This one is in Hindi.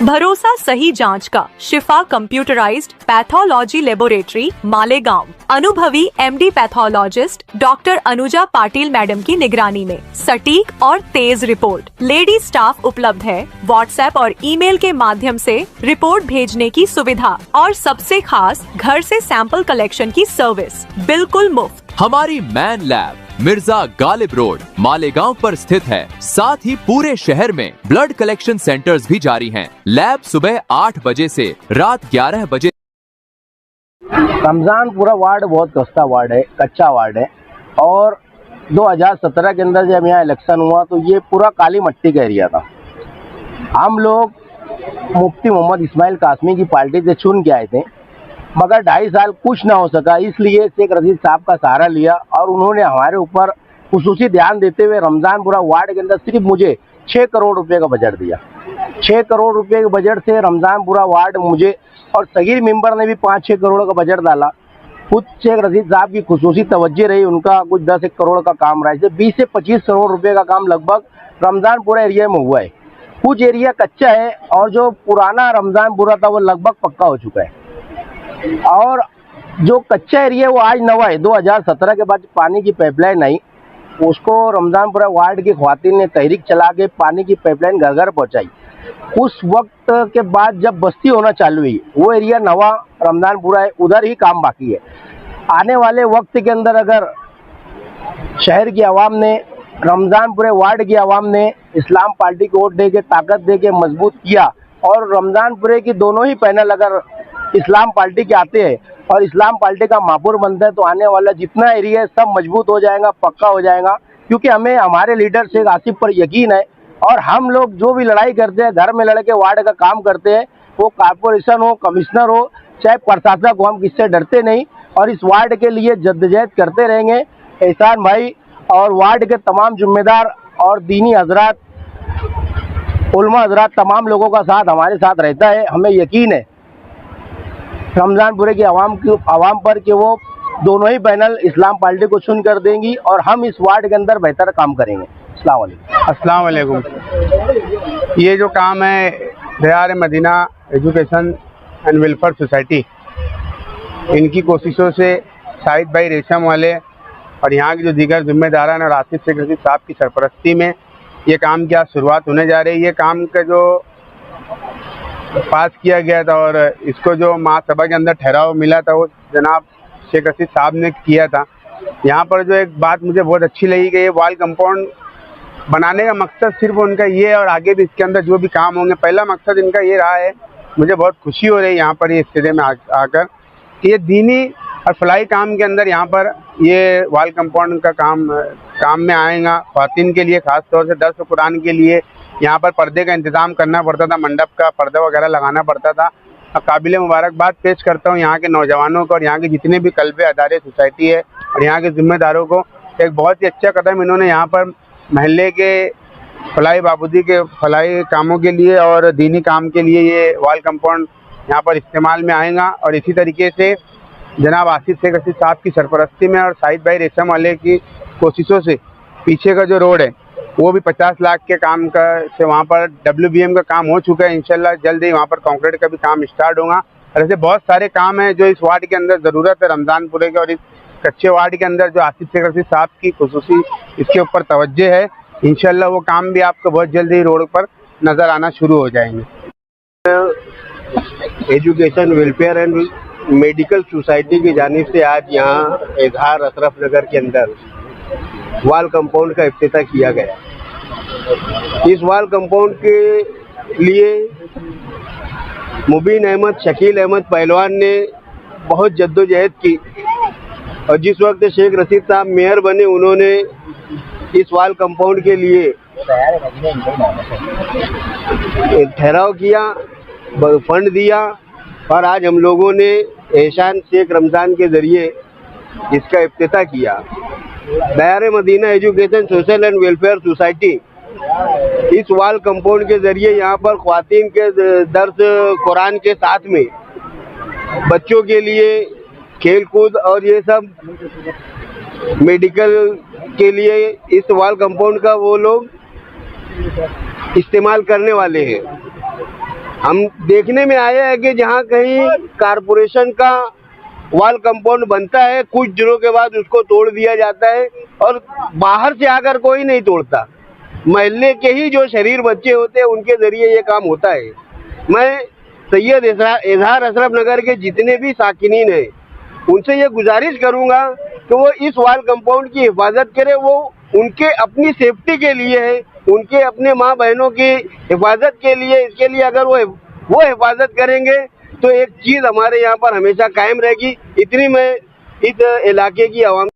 भरोसा सही जांच का शिफा कंप्यूटराइज्ड पैथोलॉजी लेबोरेटरी मालेगांव अनुभवी MD pathologist doctor Anuja Patil madam की निगरानी में सटीक और तेज रिपोर्ट। लेडी स्टाफ उपलब्ध है। व्हाट्सएप और ईमेल के माध्यम से रिपोर्ट भेजने की सुविधा और सबसे खास घर से सैंपल कलेक्शन की सर्विस बिल्कुल मुफ्त। हमारी man lab Mirza Ghalib road Malegaon पर स्थित है। साथ ही पूरे शहर में ब्लड कलेक्शन सेंटर्स भी जारी हैं। लैब सुबह 8 बजे से रात 11 बजे। रमजानपुरा वार्ड बहुत कस्ता वार्ड है, कच्चा वार्ड है और 2017 के अंदर जब यहाँ इलेक्शन हुआ तो ये पूरा काली मट्टी का एरिया था। हम लोग मुफ्ती मोहम्मद इस्माइल कासमी की पार्टी से चुन के आए थे, मगर 2.5 साल कुछ ना हो सका। इसलिए शेख रशीद साहब का सहारा लिया और उन्होंने हमारे ऊपर खुसूसी ध्यान देते हुए रमजानपुरा वार्ड के अंदर सिर्फ मुझे 6 करोड़ रुपए का बजट दिया। 6 करोड़ रुपए के बजट से रमजानपुरा वार्ड मुझे और सगीर मेंबर ने भी 5-6 करोड़ का बजट डाला। खुद शेख रशीद साहब की खुसूसी तवज्जो रही, उनका कुछ 10-1 करोड़ का काम रहा है। 20 से 25 करोड़ रुपए का काम लगभग रमजानपुरा एरिया में हुआ है। कुछ एरिया कच्चा है और जो पुराना रमजानपुरा था वो लगभग पक्का हो चुका है और जो कच्चा एरिया वो आज नवा है। 2017 के बाद पानी की पाइपलाइन आई, उसको रमजानपुरा वार्ड की ख्वातीन ने तहरीक चला के पानी की पाइपलाइन घर घर पहुंचाई। उस वक्त के बाद जब बस्ती होना चालू हुई, वो एरिया नवा रमजानपुरा है, उधर ही काम बाकी है। आने वाले वक्त के अंदर अगर शहर की आवाम ने, रमजानपुरे वार्ड की आवाम ने इस्लाम पार्टी को वोट दे के, ताकत दे के मजबूत किया और रमजानपुरे की दोनों ही पैनल अगर इस्लाम पार्टी के आते हैं और इस्लाम पार्टी का महापौर बनता है तो आने वाला जितना एरिया है सब मजबूत हो जाएगा, पक्का हो जाएगा। क्योंकि हमें हमारे लीडर शेख आसिफ पर यकीन है और हम लोग जो भी लड़ाई करते हैं, घर में लड़ के वार्ड का काम करते हैं, वो कॉर्पोरेशन हो, कमिश्नर हो, चाहे प्रशासक हो, हम किससे डरते नहीं और इस वार्ड के लिए जद्दोजहद करते रहेंगे। एहसान भाई और वार्ड के तमाम जिम्मेदार और दीनी हजरात, उलमा हजरात, तमाम लोगों का साथ हमारे साथ रहता है। हमें यकीन है रमजानपुरे की आवाम पर कि वो दोनों ही पैनल इस्लाम पार्टी को चुन कर देंगी और हम इस वार्ड के अंदर बेहतर काम करेंगे। अस्सलाम वालेकुम। ये जो काम है Dayar Madina education and welfare society, इनकी कोशिशों से शाहिद भाई रेशम वाले और यहाँ के जो दीगर जिम्मेदारान और आसिफ शेख रशीद साहब की सरपरस्ती में ये काम की आज शुरुआत होने जा रही है। ये काम का जो पास किया गया था और इसको जो महासभा के अंदर ठहराव मिला था वो जनाब शेख रशीद साहब ने किया था। यहाँ पर जो एक बात मुझे बहुत अच्छी लगी कि ये वॉल कंपाउंड बनाने का मकसद सिर्फ उनका ये है और आगे भी इसके अंदर जो भी काम होंगे, पहला मकसद इनका ये रहा है। मुझे बहुत खुशी हो रही है यहाँ पर ये स्टेडियम में आकर कि ये दीनी और फलाई काम के अंदर यहाँ पर ये वॉल कंपाउंड का काम में आएगा। ख्वातीन के लिए ख़ास तौर से दर्स कुरान के लिए यहाँ पर पर्दे का इंतज़ाम करना पड़ता था, मंडप का पर्दा वगैरह लगाना पड़ता था। काबिल मुबारकबाद पेश करता हूँ यहाँ के नौजवानों को और यहाँ के जितने भी कल्बे अदारे सोसाइटी है और यहाँ के ज़िम्मेदारों को। एक बहुत ही अच्छा कदम इन्होंने यहाँ पर महल्ले के फलाई बाबूदी के फलाई कामों के लिए और दीनी काम के लिए ये वॉल कंपाउंड यहाँ पर इस्तेमाल में आएगा। और इसी तरीके से जनाब आसिफ शेख रशीद साहब की सरपरस्ती में और शाहिद भाई रेशम वाले की कोशिशों से पीछे का जो रोड है वो भी 50 लाख के काम का से वहाँ पर WBM का काम हो चुका है। इंशाल्लाह जल्द ही वहाँ पर कंक्रीट का भी काम स्टार्ट होगा। और ऐसे बहुत सारे काम हैं जो इस वार्ड के अंदर ज़रूरत है रमज़ानपुरे के और इस कच्चे वार्ड के अंदर जो आसिफ शेख रशीद साहब की खुसूसी इसके ऊपर तवज्जो है। इंशाल्लाह वो काम भी आपको बहुत जल्द ही रोड पर नज़र आना शुरू हो जाएंगे। Education welfare and medical society की जानिब से आज यहाँ इजहार अशरफ नगर के अंदर वॉल कंपाउंड का इफ्तिताह किया गया। इस वॉल कंपाउंड के लिए मुबीन अहमद, शकील अहमद पहलवान ने बहुत जद्दोजहद की और जिस वक्त शेख रशीद साहब मेयर बने उन्होंने इस वॉल कंपाउंड के लिए ठहराव किया, फंड दिया और आज हम लोगों ने एहसान शेख रमज़ान के ज़रिए इसका इफ्तिताह किया। Dayar Madina education social and welfare society इस वॉल कंपाउंड के ज़रिए यहाँ पर ख्वातीन के दर्स कुरान के साथ में बच्चों के लिए खेल कूद और ये सब मेडिकल के लिए इस वॉल कंपाउंड का वो लोग इस्तेमाल करने वाले हैं। हम देखने में आया है कि जहाँ कहीं कारपोरेशन का वॉल कंपाउंड बनता है, कुछ दिनों के बाद उसको तोड़ दिया जाता है और बाहर से आकर कोई नहीं तोड़ता। मोहल्ले के ही जो शरीर बच्चे होते हैं उनके जरिए ये काम होता है। मैं सैयद इजहार अशरफ नगर के जितने भी साकिनीन हैं उनसे ये गुजारिश करूंगा कि वो इस वॉल कंपाउंड की हिफाजत करें। वो उनके अपनी सेफ्टी के लिए है, उनके अपने माँ बहनों की हिफाजत के लिए, इसके लिए अगर वो हिफाजत करेंगे तो एक चीज हमारे यहाँ पर हमेशा कायम रहेगी। इतनी मैं इस इलाके की आवाम